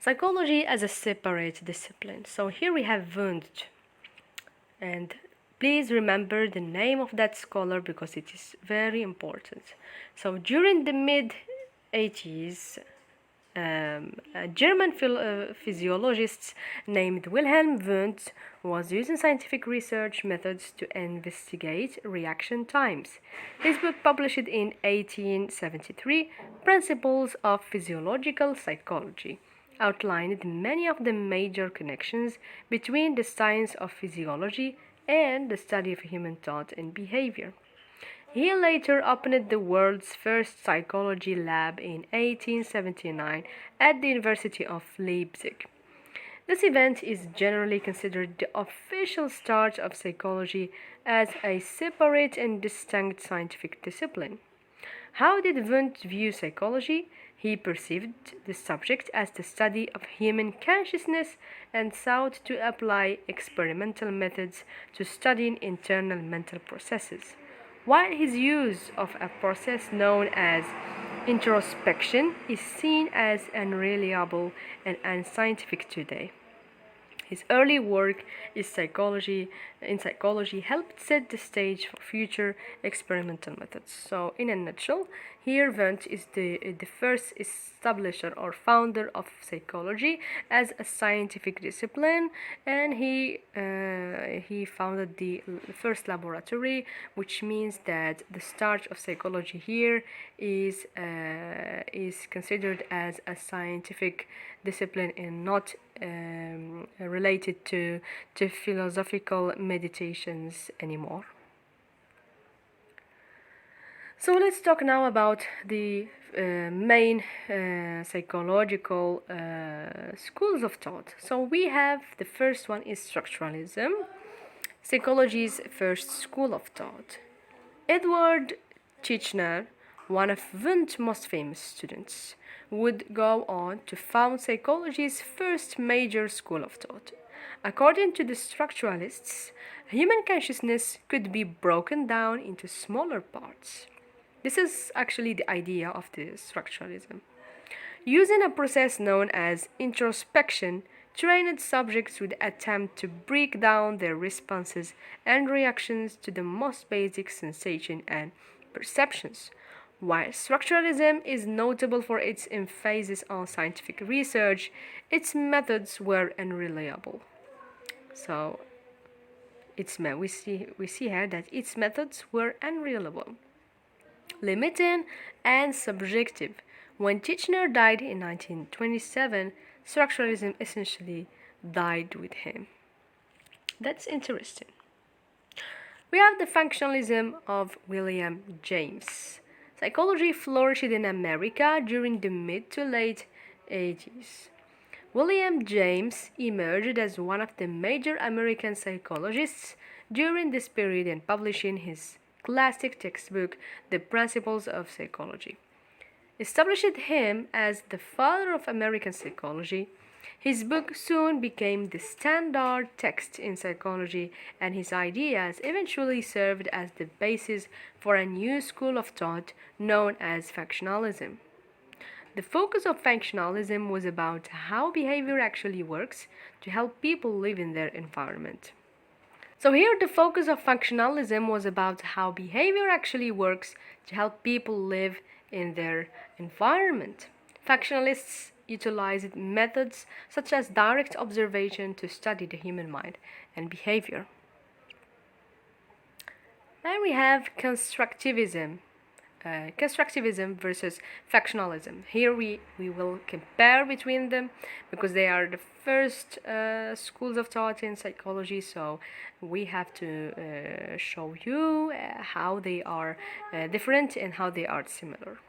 Psychology as a separate discipline. So here we have Wundt, and please remember the name of that scholar because it is very important. So during the mid-80s, a German physiologist named Wilhelm Wundt was using scientific research methods to investigate reaction times. His book, published in 1873, Principles of Physiological Psychology, outlined many of the major connections between the science of physiology and the study of human thought and behavior. He later opened the world's first psychology lab in 1879 at the University of Leipzig. This event is generally considered the official start of psychology as a separate and distinct scientific discipline. How did Wundt view psychology? He perceived the subject as the study of human consciousness and sought to apply experimental methods to studying internal mental processes. While his use of a process known as introspection is seen as unreliable and unscientific today, his early work in psychology helped set the stage for future experimental methods. So, in a nutshell, here Wundt is the first establisher or founder of psychology as a scientific discipline, and he founded the first laboratory, which means that the start of psychology here is considered as a scientific discipline and not related to philosophical meditations anymore. So let's talk now about the main psychological schools of thought. So we have the first one is structuralism, psychology's first school of thought. Edward Titchener, one of Wundt's most famous students, would go on to found psychology's first major school of thought. According to the structuralists, human consciousness could be broken down into smaller parts. This is actually the idea of the structuralism. Using a process known as introspection, trained subjects would attempt to break down their responses and reactions to the most basic sensation and perceptions. While structuralism is notable for its emphasis on scientific research, its methods were unreliable. So, we see here that its methods were unreliable, limiting, and subjective. When Titchener died in 1927, structuralism essentially died with him. That's interesting. We have the functionalism of William James. Psychology flourished in America during the mid to late 80s. William James emerged as one of the major American psychologists during this period and publishing his classic textbook, The Principles of Psychology. Established him as the father of American psychology, his book soon became the standard text in psychology, and his ideas eventually served as the basis for a new school of thought known as functionalism. The focus of functionalism was about how behavior actually works to help people live in their environment. So here the focus of functionalism was about how behavior actually works to help people live in their environment. Functionalists utilized methods such as direct observation to study the human mind and behavior. Then we have constructivism. Constructivism versus functionalism. Here we will compare between them because they are the first schools of thought in psychology, so we have to show you how they are different and how they are similar.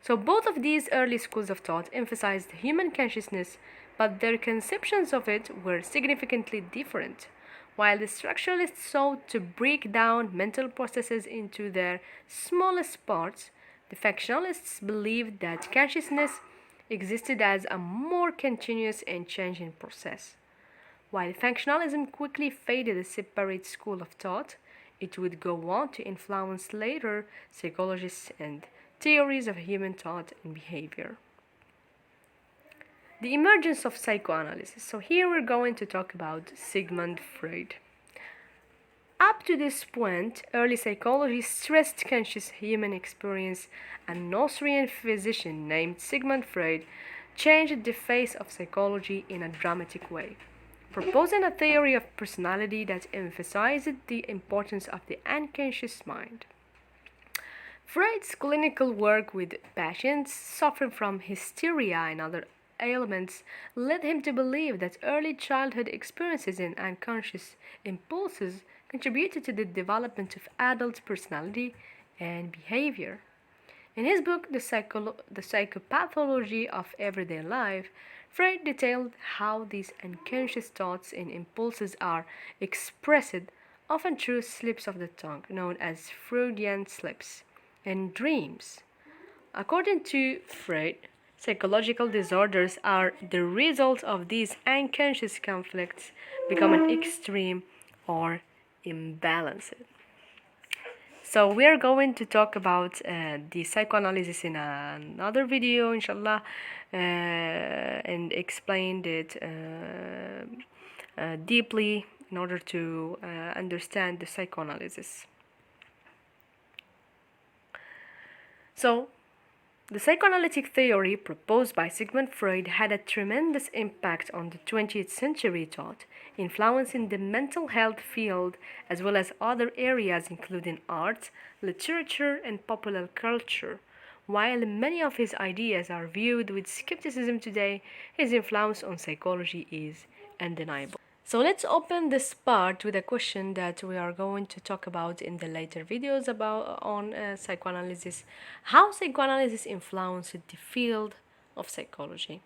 So both of these early schools of thought emphasized human consciousness, but their conceptions of it were significantly different. While the structuralists sought to break down mental processes into their smallest parts, the functionalists believed that consciousness existed as a more continuous and changing process. While functionalism quickly faded as a separate school of thought, it would go on to influence later psychologists and theories of human thought and behavior. The emergence of psychoanalysis. So here we're going to talk about Sigmund Freud. Up to this point, early psychology stressed conscious human experience, and an Austrian physician named Sigmund Freud changed the face of psychology in a dramatic way, proposing a theory of personality that emphasized the importance of the unconscious mind. Freud's clinical work with patients suffering from hysteria and other ailments led him to believe that early childhood experiences and unconscious impulses contributed to the development of adult personality and behavior. In his book, The Psychopathology of Everyday Life, Freud detailed how these unconscious thoughts and impulses are expressed often through slips of the tongue, known as Freudian slips, and dreams. According to Freud, psychological disorders are the result of these unconscious conflicts becoming extreme or imbalanced. So we are going to talk about the psychoanalysis in another video, inshallah, and explain it deeply in order to understand the psychoanalysis. So, the psychoanalytic theory proposed by Sigmund Freud had a tremendous impact on the 20th century thought, influencing the mental health field as well as other areas including art, literature, and popular culture. While many of his ideas are viewed with skepticism today, his influence on psychology is undeniable. So let's open this part with a question that we are going to talk about in the later videos on psychoanalysis. How psychoanalysis influenced the field of psychology.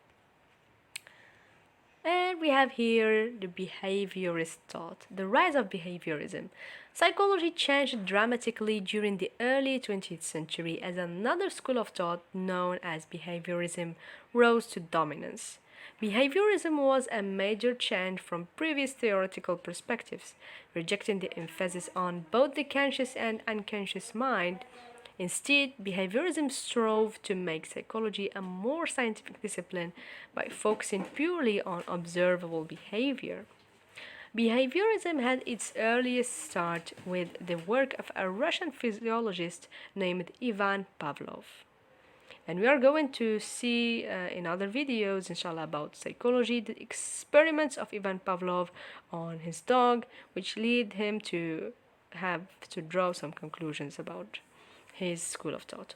And we have here the behaviorist thought, the rise of behaviorism. Psychology changed dramatically during the early 20th century as another school of thought known as behaviorism rose to dominance. Behaviorism was a major change from previous theoretical perspectives, rejecting the emphasis on both the conscious and unconscious mind. Instead, behaviorism strove to make psychology a more scientific discipline by focusing purely on observable behavior. Behaviorism had its earliest start with the work of a Russian physiologist named Ivan Pavlov. And we are going to see in other videos, inshallah, about psychology, the experiments of Ivan Pavlov on his dog, which lead him to have to draw some conclusions about his school of thought.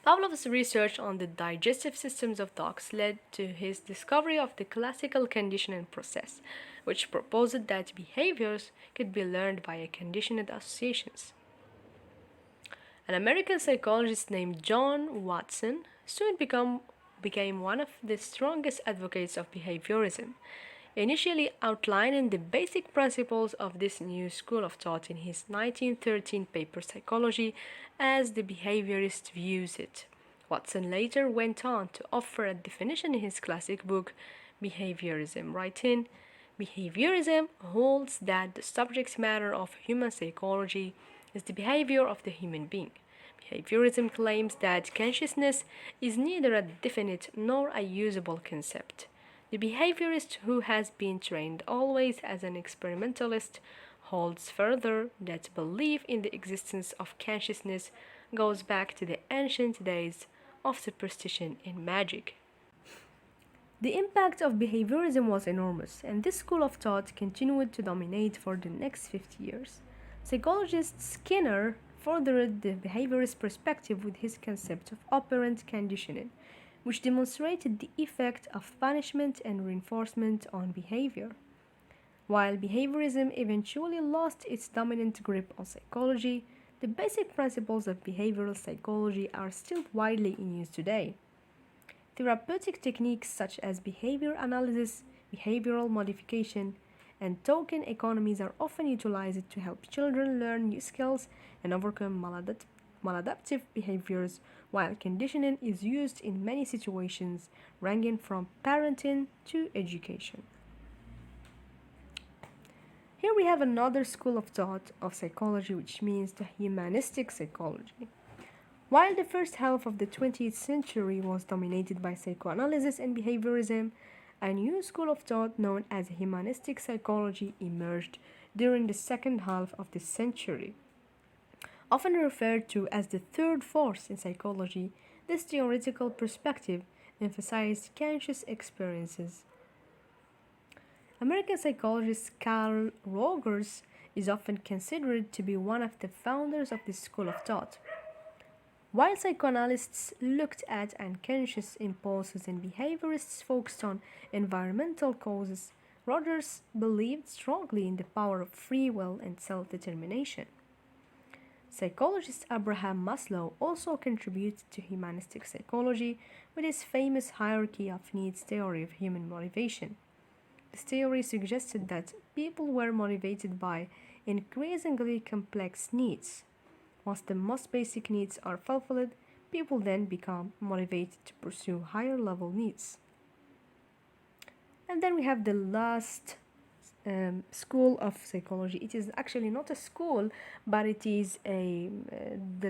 Pavlov's research on the digestive systems of dogs led to his discovery of the classical conditioning process, which proposed that behaviors could be learned via conditioned associations. An American psychologist named John Watson soon became one of the strongest advocates of behaviorism, initially outlining the basic principles of this new school of thought in his 1913 paper Psychology as the Behaviorist Views It. Watson later went on to offer a definition in his classic book Behaviorism, writing, "Behaviorism holds that the subject matter of human psychology is the behavior of the human being. Behaviorism claims that consciousness is neither a definite nor a usable concept. The behaviorist who has been trained always as an experimentalist holds further that belief in the existence of consciousness goes back to the ancient days of superstition and magic." The impact of behaviorism was enormous, and this school of thought continued to dominate for the next 50 years. Psychologist Skinner furthered the behaviorist perspective with his concept of operant conditioning, which demonstrated the effect of punishment and reinforcement on behavior. While behaviorism eventually lost its dominant grip on psychology, the basic principles of behavioral psychology are still widely in use today. Therapeutic techniques such as behavior analysis, behavioral modification, and token economies are often utilized to help children learn new skills and overcome maladaptive behaviors, while conditioning is used in many situations, ranging from parenting to education. Here we have another school of thought of psychology, which means the humanistic psychology. While the first half of the 20th century was dominated by psychoanalysis and behaviorism, a new school of thought known as humanistic psychology emerged during the second half of the century. Often referred to as the third force in psychology, this theoretical perspective emphasized conscious experiences. American psychologist Carl Rogers is often considered to be one of the founders of this school of thought. While psychoanalysts looked at unconscious impulses and behaviorists focused on environmental causes, Rogers believed strongly in the power of free will and self determination. Psychologist Abraham Maslow also contributed to humanistic psychology with his famous hierarchy of needs theory of human motivation. This theory suggested that people were motivated by increasingly complex needs. Once the most basic needs are fulfilled, people then become motivated to pursue higher level needs. And then we have the last school of psychology. It is actually not a school, but it is the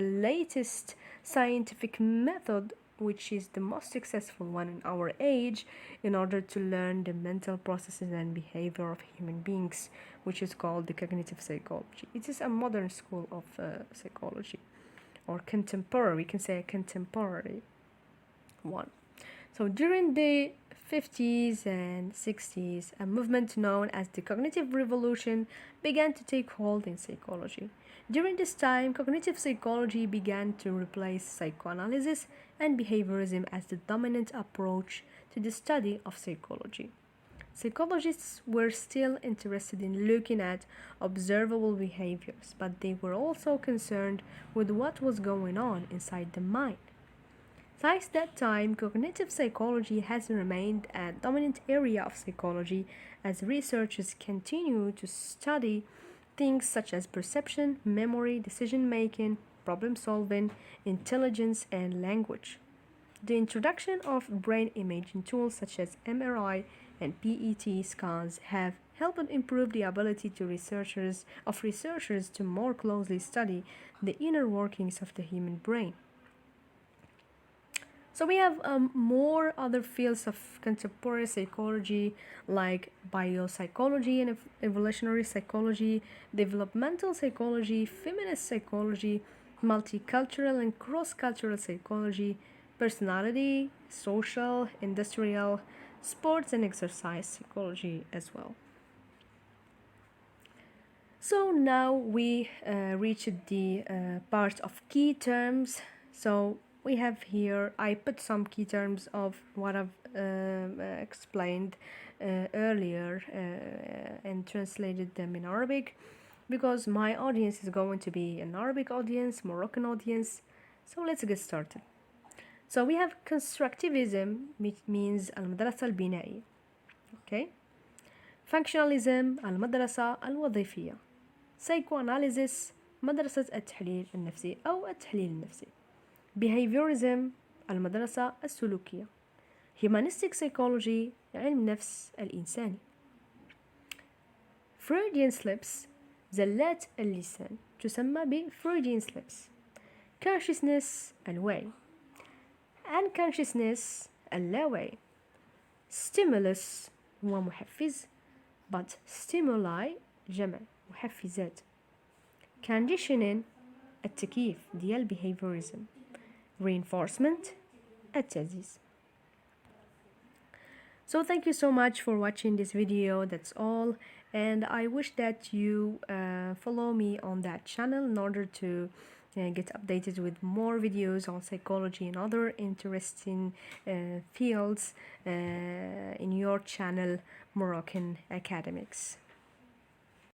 latest scientific method, which is the most successful one in our age, in order to learn the mental processes and behavior of human beings, which is called the cognitive psychology. It is a modern school of psychology, or contemporary. We can say a contemporary one. So during the 50s and 60s, a movement known as the cognitive revolution began to take hold in psychology. During this time, cognitive psychology began to replace psychoanalysis and behaviorism as the dominant approach to the study of psychology. Psychologists were still interested in looking at observable behaviors, but they were also concerned with what was going on inside the mind. Since that time, cognitive psychology has remained a dominant area of psychology as researchers continue to study things such as perception, memory, decision making, problem solving, intelligence, and language. The introduction of brain imaging tools such as MRI and PET scans have helped improve the ability to researchers to more closely study the inner workings of the human brain. So we have more other fields of contemporary psychology like biopsychology and evolutionary psychology, developmental psychology, feminist psychology, multicultural and cross-cultural psychology, personality, social, industrial, sports and exercise psychology as well. So now we reached the part of key terms. So we have here, I put some key terms of what I've explained earlier and translated them in Arabic, because my audience is going to be an Arabic audience, Moroccan audience. So let's get started. So we have constructivism, which means المدرسة البنائية. Okay. Functionalism المدرسة الوظيفية. Psychoanalysis مدرسة التحليل النفسي أو التحليل النفسي. Behaviorism المدرسة السلوكية. Humanistic psychology علم نفس الإنساني. Freudian slips زلات اللسان تسمى ب Freudian slips. Consciousness الوعي. Unconsciousness اللاوعي. Stimulus هو محفز, but stimuli جمع محفزات. Conditioning التكييف ديال behaviorism. Reinforcement التعزيز. So thank you so much for watching this video. That's all, and I wish that you follow me on that channel in order to get updated with more videos on psychology and other interesting fields in your channel Moroccan Academics.